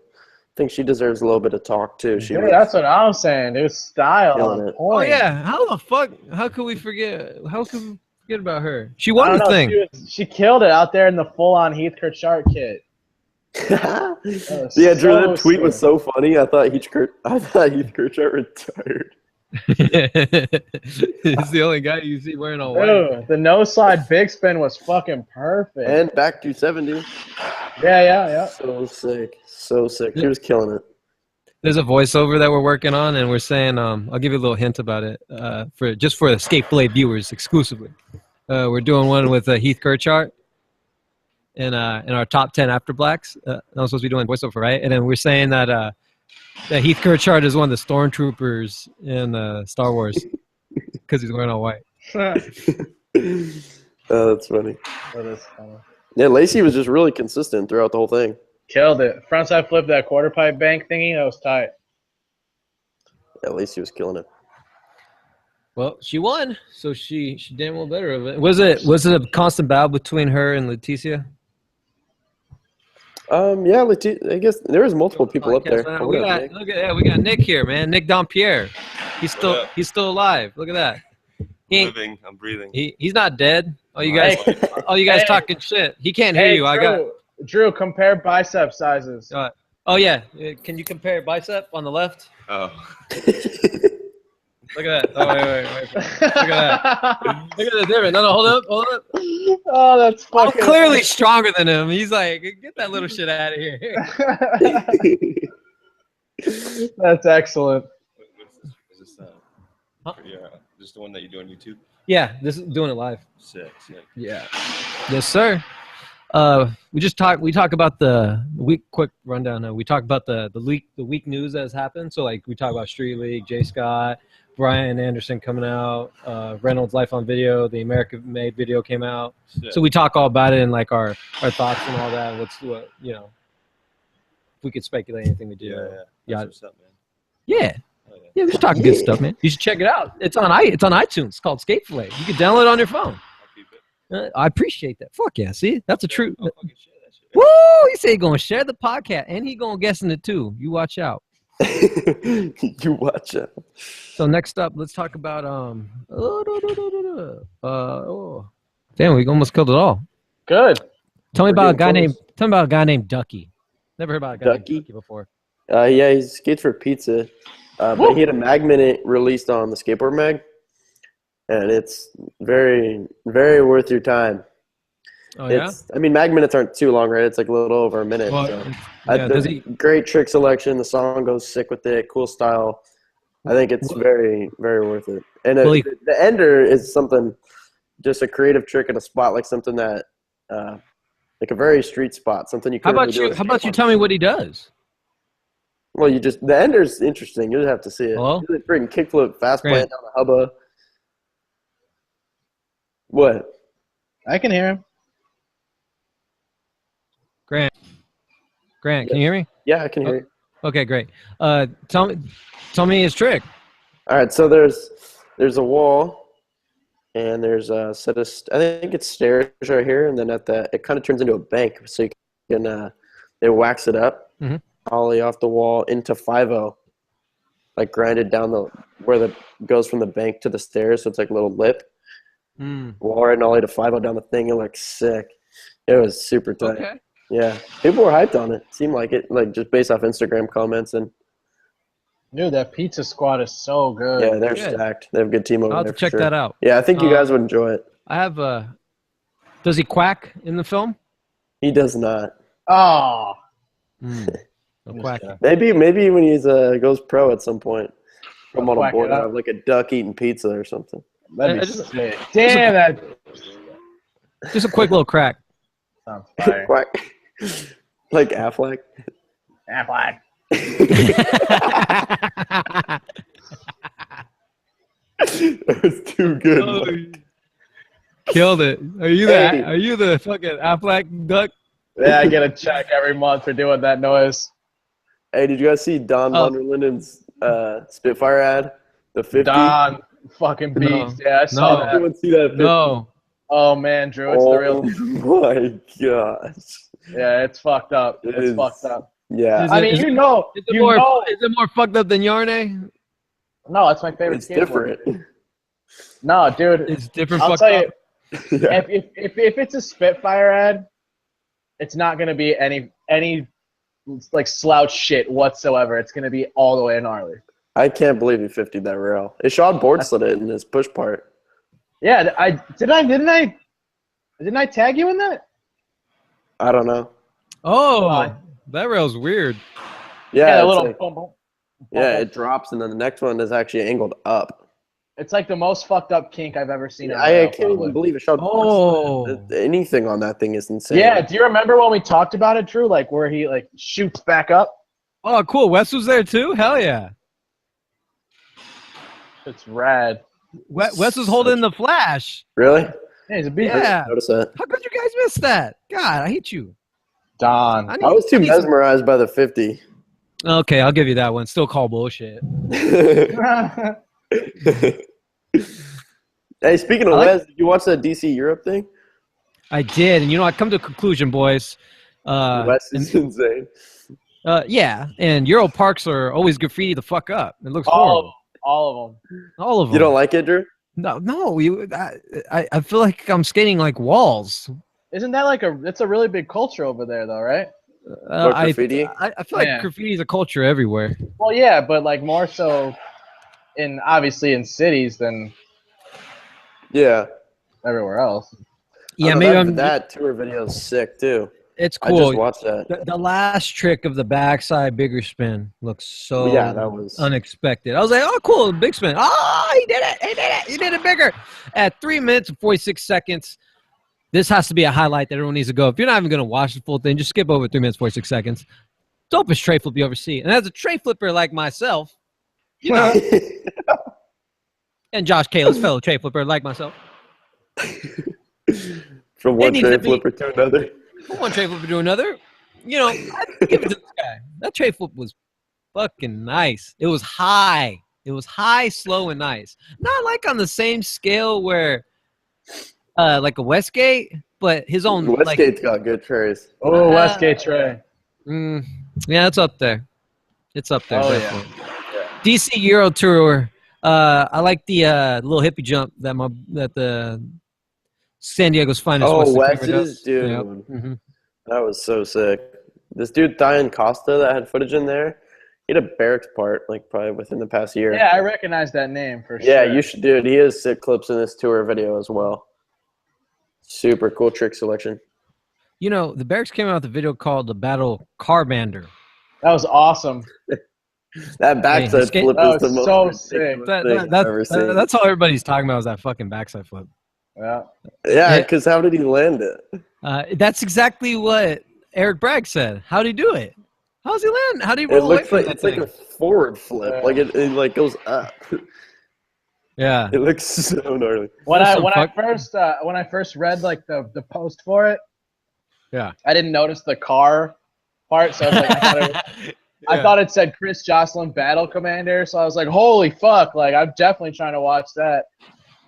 think she deserves a little bit of talk, too. That's what I'm saying. It was style on point. Oh, yeah. How the fuck? How could we forget? How could we forget about her? She won the thing. She killed it out there in the full-on Heath Kirchart kit. Yeah, Drew, that tweet was so funny. I thought Heath Kirchart retired. He's the only guy you see wearing all white. Dude, the no slide big spin was fucking perfect. And back 270. Yeah. So sick. He was killing it. There's a voiceover that we're working on, and we're saying, I'll give you a little hint about it for the Skate Fillet viewers exclusively. We're doing one with Heath Kirchart. In our top 10 after blacks, I'm supposed to be doing voiceover, right? And then we're saying that that Heath Kirchart is one of the stormtroopers in Star Wars because he's wearing all white. Oh, that's funny. That is funny. Yeah, Lacey was just really consistent throughout the whole thing. Killed it. Frontside flip that quarter pipe bank thingy. That was tight. Yeah, Lacey was killing it. Well, she won, so she damn well better of it. Was it a constant battle between her and Leticia? Yeah, I guess there was multiple people up there. We got Nick here, man. Nick Dompierre. He's still alive. Look at that. I'm breathing. He's not dead. Oh, you guys talking shit. He can't hear you. Drew, compare bicep sizes. Oh yeah. Can you compare bicep on the left? Oh. Look at that. Oh, wait. Look at that. Look at the difference. No, hold up. Oh, that's fucking... I'm clearly stronger than him. He's like, get that little shit out of here. That's excellent. Is this this the one that you do on YouTube? Yeah, this is doing it live. Sick. Yeah. Yes, sir. We talk about the week. Quick rundown. We talk about the week news that has happened. So like we talk about Street League, Jay Scott, Brian Anderson coming out, Reynolds Life on Video, the America Made video came out. Sick. So we talk all about it and like our thoughts and all that. What if we could speculate anything we do. Yeah. What's up, man? Yeah. Yeah, we're just talking good stuff, man. You should check it out. It's on iTunes. It's called Skate Fillet. You can download it on your phone. I'll keep it. I appreciate that. Fuck yeah. See, that's a true. Woo! He said he gonna share the podcast and he gonna guess in it too. You watch out. You watch it. So next up, let's talk about damn, we almost killed it all. Good. Tell me We're about a getting guy close. named Ducky. Never heard about a guy named Ducky? Ducky before. Yeah, he skates for pizza. But he had a mag minute released on the Skateboard Mag, and it's very, very worth your time. Oh yeah. I mean, mag minutes aren't too long, right? It's like a little over a minute. Well, So. yeah, does he? Great trick selection. The song goes sick with it. Cool style. I think it's very, very worth it. And the ender is something, just a creative trick in a spot, like something that, like a very street spot, something you. How about you? How about you tell me what he does? Well, the ender's interesting. You just have to see it. Hello? He's a freaking kickflip, fast Grant. plant down the hubba. What? I can hear him. Grant, can you hear me? Yeah, I can hear you. Okay, great. Tell me his trick. All right, so there's a wall, and there's a set of I think it's stairs right here, and then it kind of turns into a bank, so you can they wax it up, ollie off the wall into 5-0, like grinded down where the goes from the bank to the stairs, so it's like a little lip. Wall right and ollie to 5-0 down the thing. It looks sick. It was super tight. Okay. Yeah, people were hyped on it. Seemed like it, like just based off Instagram comments and. Dude, that pizza squad is so good. Yeah, they're stacked. They have a good team over I'll there. have to check that out. Yeah, I think you guys would enjoy it. I have does he quack in the film? He does not. Oh. No quack. Maybe when he goes pro at some point. Come on Quack board it up. have like a duck eating pizza or something. That'd be sick. Damn, that Just a quick little crack. sounds fire. Quack. Like Affleck. Affleck. That was too good. Killed it. Are you Hey. Are you the fucking Affleck duck? Yeah, I get a check every month for doing that noise. Hey, did you guys see Don von der Linden's Spitfire ad? The 50? Don fucking beast. Yeah, I saw No. that. Everyone see that 50? No. Oh man, Drew, it's the real. My gosh. Yeah, it's fucked up. It It's is. fucked up. Yeah. I mean, Is you know, it more fucked up than Yarne? No, it's my favorite. It's different. No, dude, It's different. I'll fucked tell up. you, Yeah. if it's a Spitfire ad, it's not gonna be any like slouch shit whatsoever. It's gonna be all the way gnarly. I can't believe he 50'd that rail. Sean board slid it in his push part. Yeah, didn't I tag you in that? I don't know. Oh, that rail's weird. Yeah, a it's little. like- Boom, boom. yeah, it drops, and then the next one is actually angled up. It's like the most fucked up kink I've ever seen. in a I rail, can't even probably. believe it. Sean Oh. board slid it. Anything on that thing is insane. Yeah, do you remember when we talked about it, Drew? Like where he like shoots back up? Oh, cool. Wes was there too? Hell yeah. It's rad. Wes was holding the flash. Really? Yeah, he's a beast. Yeah. Notice that. How could you guys miss that? God, I hate you. Don. I was too mesmerized by the 50. Okay, I'll give you that one. Still call bullshit. Hey, speaking of Wes, did you watch that DC Europe thing? I did, and I come to a conclusion, boys. Wes is insane. Yeah, and Euro parks are always graffiti the fuck up. It looks horrible. All of them. All of them. You don't like it, Drew? No. I feel like I'm skating like walls. Isn't that it's a really big culture over there though, right? Graffiti? I feel like graffiti is a culture everywhere. Well, yeah, but like more so obviously in cities than Yeah. everywhere else. Yeah, Oh, maybe that tour video is sick too. It's I cool. just watched that. The last trick of the backside bigger spin looks so that was unexpected. I was like, oh, cool, big spin. Oh, he did it. He did it bigger. At 3 minutes and 46 seconds, this has to be a highlight that everyone needs to go. If you're not even going to watch the full thing, just skip over 3 minutes, 46 seconds. Dopest tray flip you ever see. And as a tray flipper like myself, and Josh Kayla's fellow tray flipper like myself. From one needs tray to be- flipper to another. From one tray flipper to another, I'd give it to this guy. That tray flip was fucking nice. It was high. It was high, slow, and nice. Not like on the same scale where, like a Westgate, but his own. Westgate's got good trays. Oh, Westgate Trey. Yeah, it's up there. It's up there. Oh, yeah. Definitely. DC Euro Tour. I like the little hippie jump that the San Diego's finest Oh, Weston Kramer Wes's? does. Dude. Yep. Mm-hmm. That was so sick. This dude, Thian Costa, that had footage in there, he had a barracks part, like, probably within the past year. Yeah, I recognize that name for sure. Yeah, you should do it. He has sick clips in this tour video as well. Super cool trick selection. You know, the Barracks came out with a video called The Battle Carmander. That was awesome. That backside skate- flip That is the was most so ridiculous sick. thing I've ever seen. That's all everybody's talking about is that fucking backside flip. Yeah. Yeah, because how did he land it? That's exactly what Eric Bragg said. How'd he do it? How's he land? How do he It roll away looks from like that it's like thing? a forward flip. Yeah. Like it like goes up. Yeah. It looks so gnarly. When There's I some when I first read like the post for it, Yeah. I didn't notice the car part, so I was like, I thought it said Chris Jocelyn Battle Commander, so I was like, holy fuck, like I'm definitely trying to watch that.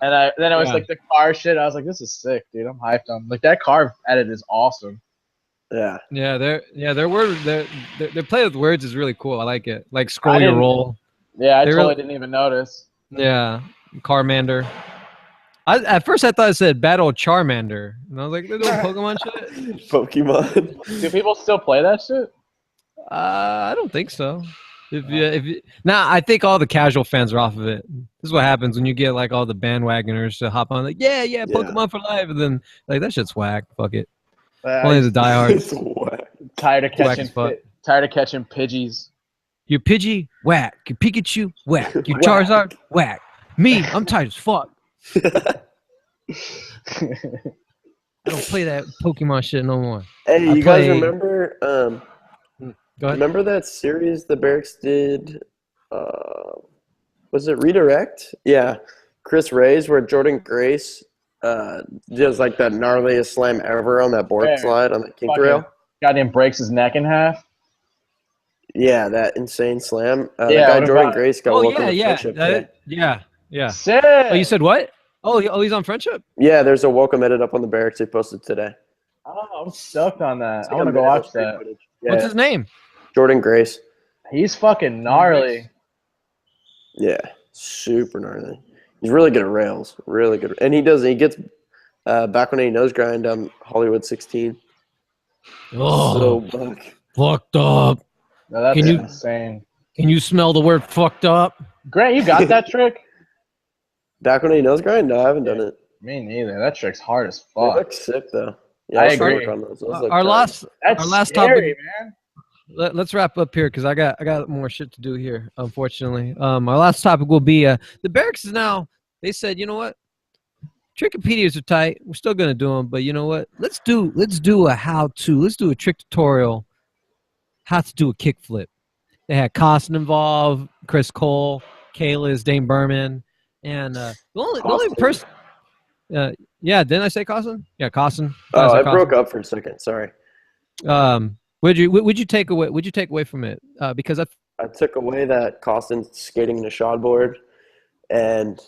And then it was Yeah. like the car shit. I was like, this is sick, dude. I'm hyped on like that car edit is awesome. Yeah. Their play with words is really cool. I like it. Like scroll your didn't- roll. Yeah, I They totally really- didn't even notice. Yeah. Carmander. At first I thought it said Battle Charmander. And I was like, they're doing Pokemon shit? Pokemon. Do people still play that shit? I don't think so. I think all the casual fans are off of it. This is what happens when you get like all the bandwagoners to hop on, like, yeah, Pokemon for life, and then like that shit's whack. Fuck it. Only the diehards. It's whack. Tired of Whack as fuck. catching Pidgeys. Your Pidgey, whack. Your Pikachu, whack. Your Whack. Charizard, whack. Me, I'm tired as fuck. I don't play that Pokemon shit no more. Hey, I you guys play- remember Go ahead. remember that series the Barracks did? Was it Redirect? Yeah. Chris Ray's where Jordan Grace does like that gnarliest slam ever on that board Yeah. slide on that kink Fucking rail. Goddamn breaks his neck in half. Yeah, that insane slam. Yeah, the guy what Jordan about- Grace got Oh welcome yeah, to yeah, Friendship today. yeah. Sick. Oh, you said what? Oh, he's on Friendship. Yeah, there's a welcome edit up on the Barracks they posted today. Oh, I'm stoked on that. It's I like want a to go minute watch of straight that. footage. What's Yeah, his name? Jordan Grace. He's fucking gnarly. Yeah, super gnarly. He's really good at rails. Really good. And he gets back when he nose grind on Hollywood 16. Oh, So buck. fucked up. No, that's Can you- insane. Can you smell the word fucked up? Grant, you got that trick? Back when he nose grind? No, I haven't done it. Me neither. That trick's hard as They fuck. look sick though. Yeah, I I'll start agree. work on those. Those look Our tight. last That's our last scary, topic. man. Let's wrap up here because I got more shit to do here. Unfortunately, our last topic will be the Barracks is now. They said, you know what? Trickopedias are tight. We're still gonna do them, but you know what? Let's do a how-to. Let's do a trick tutorial. How to do a kickflip. They had Costin involved, Chris Cole, Kayla's, Dane Berman, and the only person. Yeah, didn't I say Costin? Yeah, Costin. Oh, I broke up for a second. Sorry. Would you take away from it? Because I took away that Costin skating in a shot board, and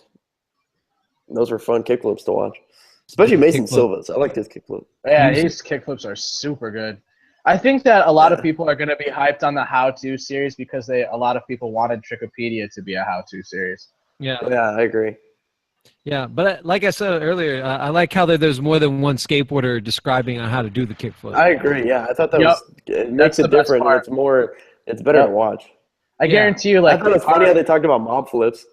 those were fun kickflips to watch. Especially Mason Kickflip. Silva's. I liked his kickflip. Yeah, You- his kickflips are super good. I think that a lot of people are going to be hyped on the how-to series because a lot of people wanted Trickopedia to be a how-to series. yeah. Yeah, I agree. Yeah, but like I said earlier, I like how there's more than one skateboarder describing on how to do the kickflip. I agree. Yeah, I thought that Yep. was it makes That's the it best different. part. And it's better Yep. to watch. I Yeah. guarantee you, I like, thought it was funny how they talked about mob flips.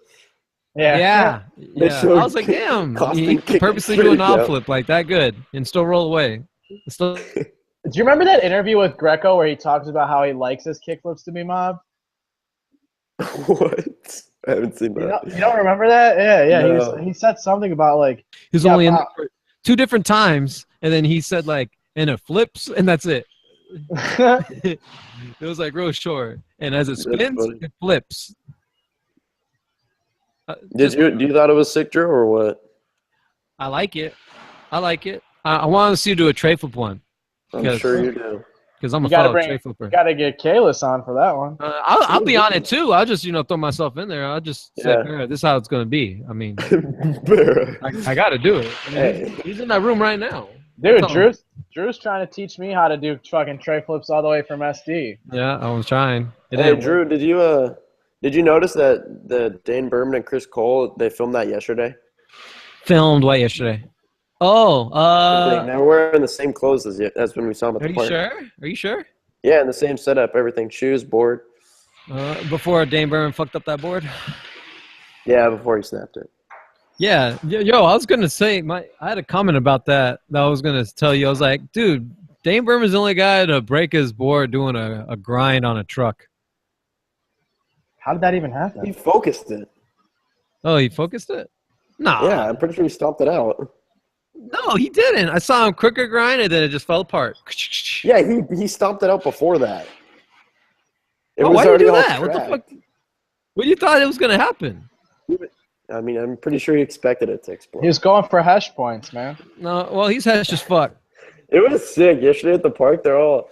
yeah. They I showed was like, damn, Costin he could kicking purposely straight do a knob down. flip like that good and still roll away. Still, Do you remember that interview with Greco where he talks about how he likes his kickflips to be mob? What? I haven't seen You that. don't remember that? Yeah. No. He said something about like he's Yeah, only in Bob. there for 2 different times, and then he said like, and it flips, and that's it. It was like real short, and as it That's spins, funny. it flips. Do you thought it was sick, Drew, or what? I like it. I want to see you do a tray flip one I'm Yes. sure you do. because I'm a You gotta fellow bring- tray flipper. got to get Kalis on for that one. I'll be on it too. I'll just throw myself in there. I'll just say, Yeah. "All right, this is how it's gonna be." I mean, Bruh. I got to do it. I mean, Hey. he's in that room right now. Dude, What's up? Drew's trying to teach me how to do fucking tray flips all the way from SD. Yeah, I was trying. It Hey, didn't Drew, work. did you notice that the Dane Berman and Chris Cole they filmed that yesterday? Filmed what yesterday? Oh, They were wearing the same clothes as when we saw them at are the you park. sure? Are you sure? Yeah, in the same setup, everything, shoes, board. Before Dane Berman fucked up that board. Yeah, before he snapped it. Yeah, yo, I was gonna say I had a comment about that. I was gonna tell you. I was like, dude, Dane Berman's the only guy to break his board doing a grind on a truck. How did that even He happen? focused it. Oh, he focused it? No, Yeah, I'm pretty sure he stomped it out. no, he didn't. I saw him quicker grind, and then it just fell apart. Yeah, he stomped it out before that. It Oh, was why do you already do all that? What the tracked. fuck? What you thought it was gonna happen? I mean, I'm pretty sure he expected it to explode. He was going for hash points, man. No, well, he's hash as fuck. It was sick. Yesterday at the park, they're all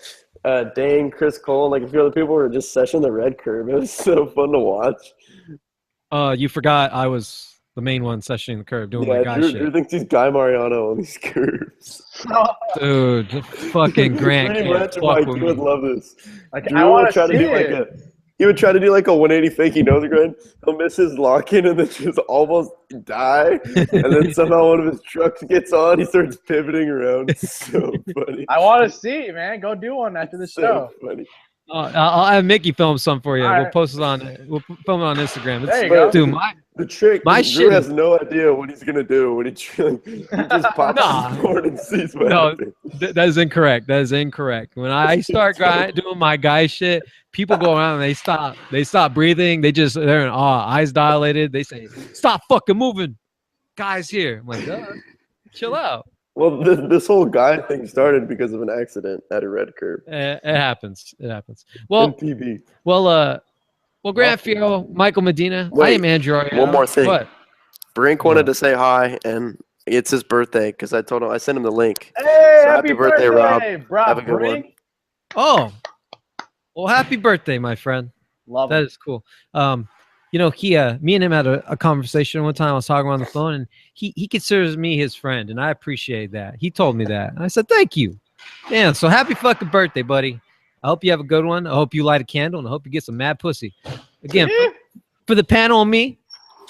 Dane, Chris Cole, like a few other people were just sessioning the red curve. It was so fun to watch. You forgot I was the main one sessioning the curve, doing my Yeah, guy Drew shit. thinks he's Guy Mariano on these curves. Dude, fucking Grant Pretty can't much, fuck Mike, with you would me. love this. Like, Drew I would want try to to see do like it. he would try to do like a 180 fake. He knows the grind. He'll miss his lock in and then just almost die. And then somehow one of his trucks gets on. He starts pivoting around. It's so funny. I want to see, man. Go do one after the So show. funny. I'll have Mickey film some for you. All We'll right. post it on. We'll film it on Instagram. There you go. Dude, The trick, my Drew shit has is- no idea what he's gonna do when he just pops Nah. his board and sees what No, happens. that is incorrect. That is incorrect. When I start doing my guy shit, people go around and they stop. They stop breathing. They're in awe, eyes dilated. They say, "Stop fucking moving, guys here." I'm like, duh, chill out. Well, this whole guy thing started because of an accident at a red curve. It happens. It happens. On Well, TV. Grant Fierro, Michael Medina. I Wait, am Andrew. Ariano. one more thing. What? Brink wanted to say hi, and it's his birthday because I sent him the link. Hey, So happy birthday, Rob. Rob. Have a good one. Brink. Oh, well, happy birthday, my friend. Love That it. is cool. Me and him had a conversation one time. I was talking on the phone, and he considers me his friend, and I appreciate that. He told me that, and I said thank you. Damn, so happy fucking birthday, buddy. I hope you have a good one. I hope you light a candle, and I hope you get some mad pussy. Again, for the panel and me,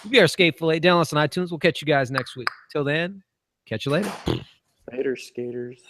we are Skate Fillet. Download us on iTunes. We'll catch you guys next week. Till then, catch you later. Later, skaters.